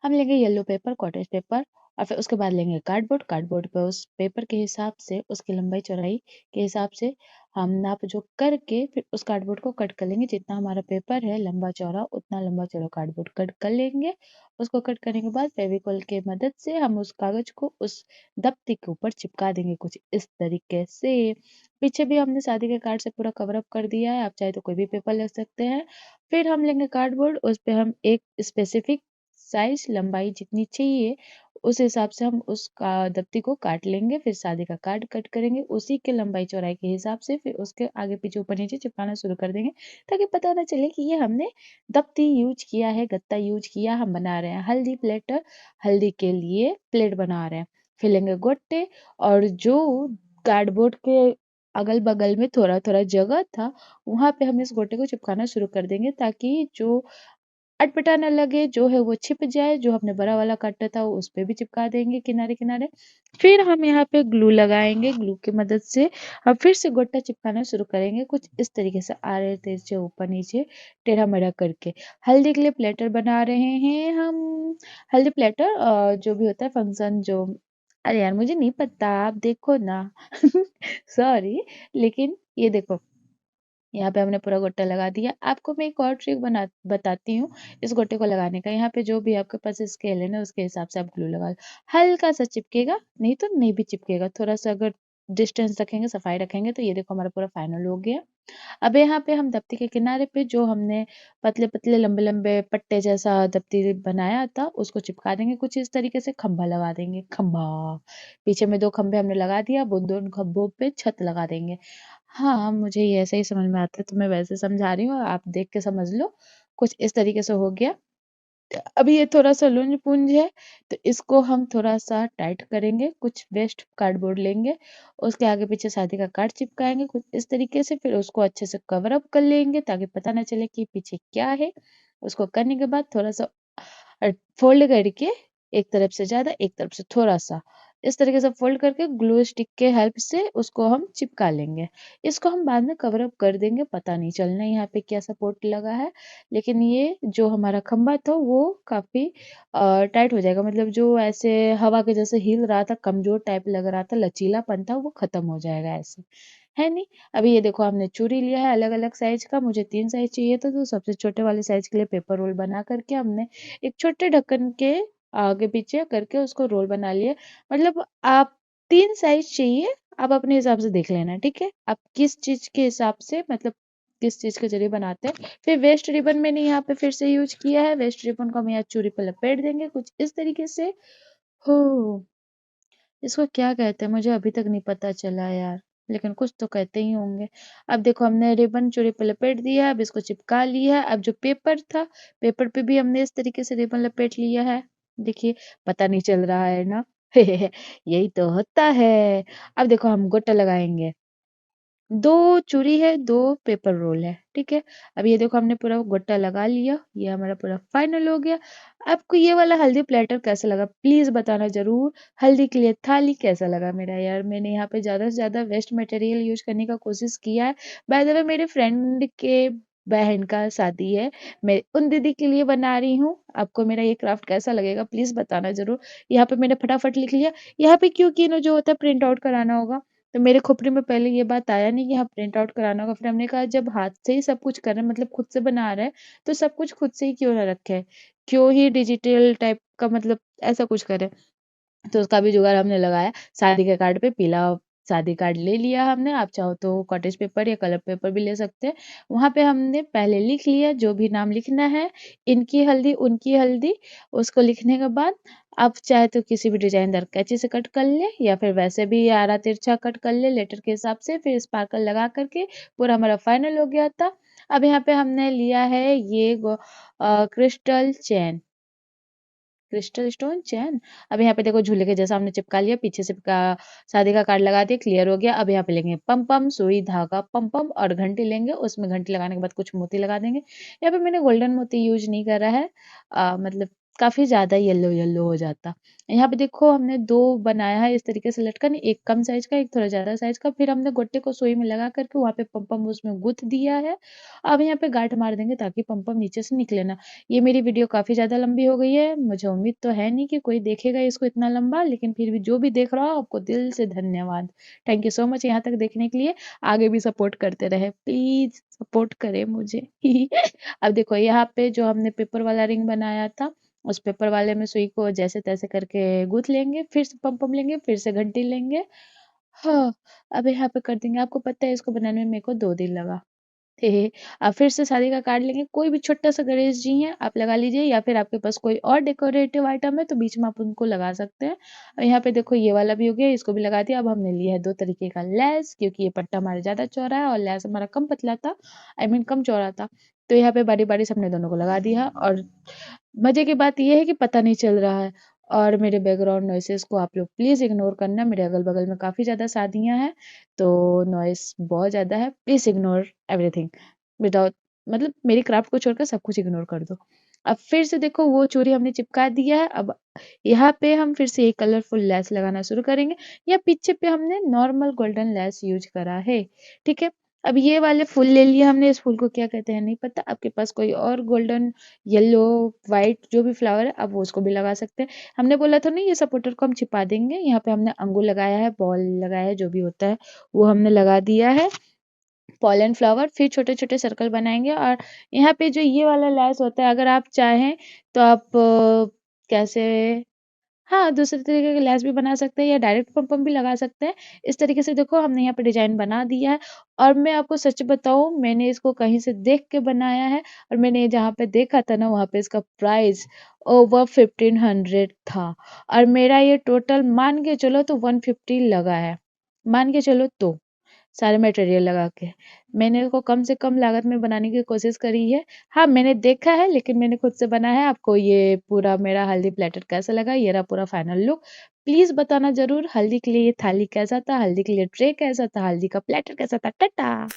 हम लेंगे yellow paper, cottage paper और फिर उसके बाद लेंगे कार्डबोर्ड। कार्डबोर्ड पे उस पेपर के हिसाब से, उसकी लंबाई चौड़ाई के हिसाब से हम नाप जोख करके फिर उस कार्डबोर्ड को कट कर लेंगे। जितना हमारा पेपर है लंबा चौड़ा, उतना लंबा चौड़ा कार्डबोर्ड कट कर लेंगे। उसको कट करने के बाद फेविकॉल के मदद से हम उस कागज को उस दफ्ती के ऊपर चिपका देंगे कुछ इस तरीके से। पीछे भी हमने शादी के कार्ड से पूरा कवर अप कर दिया है, आप चाहे तो कोई भी पेपर ले सकते हैं। फिर हम लेंगे कार्डबोर्ड, उस पे हम एक स्पेसिफिक साइज लंबाई जितनी चाहिए उस हिसाब से हम उस दफ्ती को काट लेंगे। फिर शादी का कार्ड कट करेंगे उसी के लंबाई चौड़ाई के हिसाब से, फिर उसके आगे पीछे ऊपर नीचे चिपकाना शुरू कर देंगे ताकि पता ना चले कि ये हमने दफ्ती यूज किया है, गत्ता यूज किया। हम बना रहे हैं हल्दी प्लेटर, हल्दी के लिए प्लेट बना रहे हैं। फिर लेंगे गोटे और जो कार्डबोर्ड के अगल बगल में थोड़ा थोड़ा जगह था वहां पे हम इस गोटे को चिपकाना शुरू कर देंगे ताकि जो अटपटा ना लगे, जो है वो छिप जाए। जो हमने बड़ा वाला काटा था उस पे भी चिपका देंगे किनारे किनारे। फिर हम यहाँ पे ग्लू लगाएंगे, ग्लू की मदद से हम फिर से गोटा चिपकाना शुरू करेंगे कुछ इस तरीके से आड़े तिरछे ऊपर नीचे टेढ़ा मेढ़ा करके। हल्दी के लिए प्लेटर बना रहे हैं हम। हल्दी प्लेटर जो भी होता है फंक्शन जो, अरे यार मुझे नहीं पता, आप देखो ना। सॉरी, लेकिन ये देखो यहाँ पे हमने पूरा गोटा लगा दिया। आपको मैं एक और ट्रिक बना बताती हूँ इस गोटे को लगाने का। यहाँ पे जो भी आपके पास स्केल है ना उसके हिसाब से आप ग्लू लगा लो। हल्का सा चिपकेगा, नहीं तो नहीं भी चिपकेगा। थोड़ा सा अगर डिस्टेंस रखेंगे, सफाई रखेंगे तो ये देखो हमारा पूरा फाइनल हो गया। अब यहाँ पे हम दफ्ती के किनारे पे जो हमने पतले पतले लंबे लंबे पट्टे जैसा दफ्ती बनाया था उसको चिपका देंगे कुछ इस तरीके से। खंभा लगा देंगे, खंभा पीछे में 2 खंभे हमने लगा दिया, वो 2 खंभों पे छत लगा देंगे। हाँ, मुझे ये ऐसे ही समझ में आता है तो मैं वैसे समझा रही हूँ, आप देख के समझ लो। कुछ इस तरीके से हो गया। अभी ये थोड़ा सा लुंज पुंज है तो इसको हम थोड़ा सा टाइट करेंगे। कुछ वेस्ट कार्डबोर्ड लेंगे, उसके आगे पीछे शादी का कार्ड चिपकाएंगे कुछ इस तरीके से। फिर उसको अच्छे से कवर अप कर लेंगे ताकि पता ना चले कि पीछे क्या है। उसको करने के बाद थोड़ा सा फोल्ड करके, एक तरफ से ज्यादा एक तरफ से थोड़ा सा इस तरीके से फोल्ड करके ग्लू स्टिक के हेल्प से उसको हम चिपका लेंगे। इसको हम बाद में कवर अप कर देंगे, पता नहीं चलना यहाँ पे क्या सपोर्ट लगा है। लेकिन ये जो हमारा खंभा था वो काफी टाइट हो जाएगा, मतलब जो ऐसे हवा के जैसे हिल रहा था, कमजोर टाइप लग रहा था, लचीलापन था, वो खत्म हो जाएगा ऐसे। है नहीं। अभी ये देखो हमने चूड़ी लिया है अलग अलग साइज का, मुझे 3 साइज चाहिए था तो सबसे छोटे वाले साइज के लिए पेपर रोल बना करके हमने एक छोटे ढक्कन के आगे पीछे करके उसको रोल बना लिया। मतलब आप 3 साइज चाहिए, आप अपने हिसाब से देख लेना, ठीक है। आप किस चीज के हिसाब से, मतलब किस चीज के जरिए बनाते हैं। फिर वेस्ट रिबन मैंने यहाँ पे फिर से यूज किया है। वेस्ट रिबन को हम यहाँ चूड़ी पे लपेट देंगे कुछ इस तरीके से। हो, इसको क्या कहते हैं मुझे अभी तक नहीं पता चला यार, लेकिन कुछ तो कहते ही होंगे। अब देखो हमने रिबन चूड़ी पे लपेट दिया है, अब इसको चिपका लिया है। अब जो पेपर था, पेपर पे भी हमने इस तरीके से रिबन लपेट लिया है। देखिए, पता नहीं चल रहा है ना। यही तो होता है। अब देखो हम गोटा लगाएंगे। 2 चूड़ी है, 2 पेपर रोल है, ठीक है। अब ये देखो हमने पूरा गोटा लगा लिया, ये हमारा पूरा फाइनल हो गया। आपको ये वाला हल्दी प्लेटर कैसा लगा प्लीज बताना जरूर। हल्दी के लिए थाली कैसा लगा मेरा, यार मैंने यहाँ पे ज्यादा से ज्यादा वेस्ट मटेरियल यूज करने का कोशिश किया है। बाय द वे मेरे फ्रेंड के बहन का शादी है, मैं उन दीदी के लिए बना रही हूँ। आपको मेरा ये क्राफ्ट कैसा लगेगा प्लीज बताना जरूर। यहाँ पे मैंने फटाफट लिख लिया। यहाँ पे क्योंकि ना जो होता है प्रिंट आउट कराना होगा, तो मेरे खोपड़ी में पहले ये बात आया नहीं कि हाँ प्रिंट आउट कराना होगा। फिर हमने कहा जब हाथ से ही सब कुछ कर रहे हैं, मतलब खुद से बना रहे हैं, तो सब कुछ खुद से ही क्यों ना रखे, क्यों ही डिजिटल टाइप का, मतलब ऐसा कुछ करें। तो उसका भी जुगाड़ हमने लगाया। शादी के कार्ड पे पीला शादी कार्ड ले लिया हमने, आप चाहो तो कॉटेज पेपर या कलर पेपर भी ले सकते हैं। वहां पे हमने पहले लिख लिया जो भी नाम लिखना है, इनकी हल्दी उनकी हल्दी। उसको लिखने के बाद आप चाहे तो किसी भी डिजाइनदार कैंची से कट कर ले या फिर वैसे भी आरा तिरछा कट कर ले लेटर के हिसाब से। फिर स्पार्कल लगा करके पूरा हमारा फाइनल हो गया था। अब यहाँ पे हमने लिया है ये क्रिस्टल चेन, क्रिस्टल स्टोन चैन। अब यहाँ पे देखो झूले के जैसा हमने चिपका लिया, पीछे से शादी का कार्ड लगा दिया, क्लियर हो गया। अब यहाँ पे लेंगे पम पम, सुई धागा पम पम और घंटी लेंगे। उसमें घंटी लगाने के बाद कुछ मोती लगा देंगे। यहाँ पे मैंने गोल्डन मोती यूज नहीं करा है, मतलब काफ़ी ज़्यादा येलो-येलो हो जाता। यहाँ पे देखो हमने 2 बनाया है इस तरीके से लटकन, एक कम साइज़ का, एक थोड़ा ज़्यादा साइज़ का, फिर हमने गोटे को सुई में लगा कर के वहाँ पे पम-पम उसमें गूँथ दिया है। अब यहाँ पे गाँठ मार देंगे ताकि पम-पम नीचे से निकले ना। ये मेरी वीडियो काफ़ी ज़्यादा लंबी हो गई है, मुझे उम्मीद तो है नहीं कि कोई देखेगा इसको इतना लंबा, लेकिन फिर भी जो भी देख रहा हो आपको दिल से धन्यवाद। थैंक यू सो मच यहाँ तक देखने के लिए, आगे भी सपोर्ट करते रहें, प्लीज़ सपोर्ट करें मुझे। अब देखो यहाँ पे जो हमने पेपर वाला रिंग बनाया था, उस पेपर वाले में सुई को जैसे-तैसे करके गूँथ लेंगे, फिर से पम-पम लेंगे, फिर से घंटी लेंगे। हाँ, अब यहाँ पे कर देंगे, आपको पता है इसको बनाने में मेरे को 2 दिन लगा। अब फिर से शादी का कार्ड लेंगे, कोई भी छोटा-सा गणेश जी हैं, आप लगा लीजिए या फिर आपके पास कोई और डेकोरेटिव आइटम है, तो बीच में आप उनको लगा सकते हैं। और यहाँ पे देखो ये वाला भी हो गया, इसको भी लगा दिया। अब हमने लिया है 2 तरीके का लैस, क्योंकि ये पट्टा हमारा ज़्यादा चौड़ा है और लैस हमारा कम पतला था, आई मीन कम चौड़ा था। तो यहाँ पे बारी-बारी से हमने दोनों को लगा दिया और मज़े की बात ये है कि पता नहीं चल रहा है। और मेरे बैकग्राउंड नॉइसेज़ को आप लोग प्लीज़ इग्नोर करना, मेरे अगल-बगल में काफ़ी ज़्यादा शादियाँ हैं, तो नॉइज़ बहुत ज़्यादा है। प्लीज़ इग्नोर एवरीथिंग विदाउट, मतलब मेरी क्राफ्ट को छोड़कर सब कुछ इग्नोर कर दो। अब फिर से देखो वो चूड़ी हमने चिपका दिया है, अब यहाँ पे हम फिर से एक कलरफुल लेस लगाना शुरू करेंगे। या पीछे पे हमने नॉर्मल गोल्डन लेस यूज़ करा है, ठीक है? अब ये वाले फूल ले लिए हमने, इस फूल को क्या कहते हैं नहीं पता, आपके पास कोई और गोल्डन, येलो, व्हाइट जो भी फ्लावर है आप वो उसको भी लगा सकते हैं। हमने बोला था ना ये सपोर्टर को हम छिपा देंगे, यहाँ पे हमने अंगूर लगाया है, बॉल लगाया है, जो भी होता है वो हमने लगा दिया है। पॉलन फ्लावर, फिर छोटे-छोटे सर्कल बनाएँगे और यहाँ पे जो ये वाला लैस होता है, अगर आप चाहें तो आप कैसे, हाँ, दूसरे तरीके का लैस भी बना सकते हैं या डायरेक्ट पम-पम भी लगा सकते हैं। इस तरीके से देखो हमने यहाँ पे डिज़ाइन बना दिया है और मैं आपको सच बताऊँ, मैंने इसको कहीं से देख के बनाया है और मैंने जहाँ पे देखा था ना वहाँ पे इसका प्राइस ओवर 1500 था और मेरा ये टोटल मान के चलो तो 150 लगा है। मान के चलो तो। सारे मटेरियल लगा के। मैंने इसको कम से कम लागत में बनाने की कोशिश करी है। हाँ, मैंने देखा है लेकिन मैंने खुद से बनाया है। आपको ये पूरा मेरा हल्दी प्लेटर कैसा लगा? ये रहा पूरा फाइनल लुक। प्लीज़ बताना ज़रूर हल्दी के लिए ये थाली कैसा था? हल्दी के लिए ट्रे कैसा था? हल्दी का प्लेटर कैसा था? टाटा!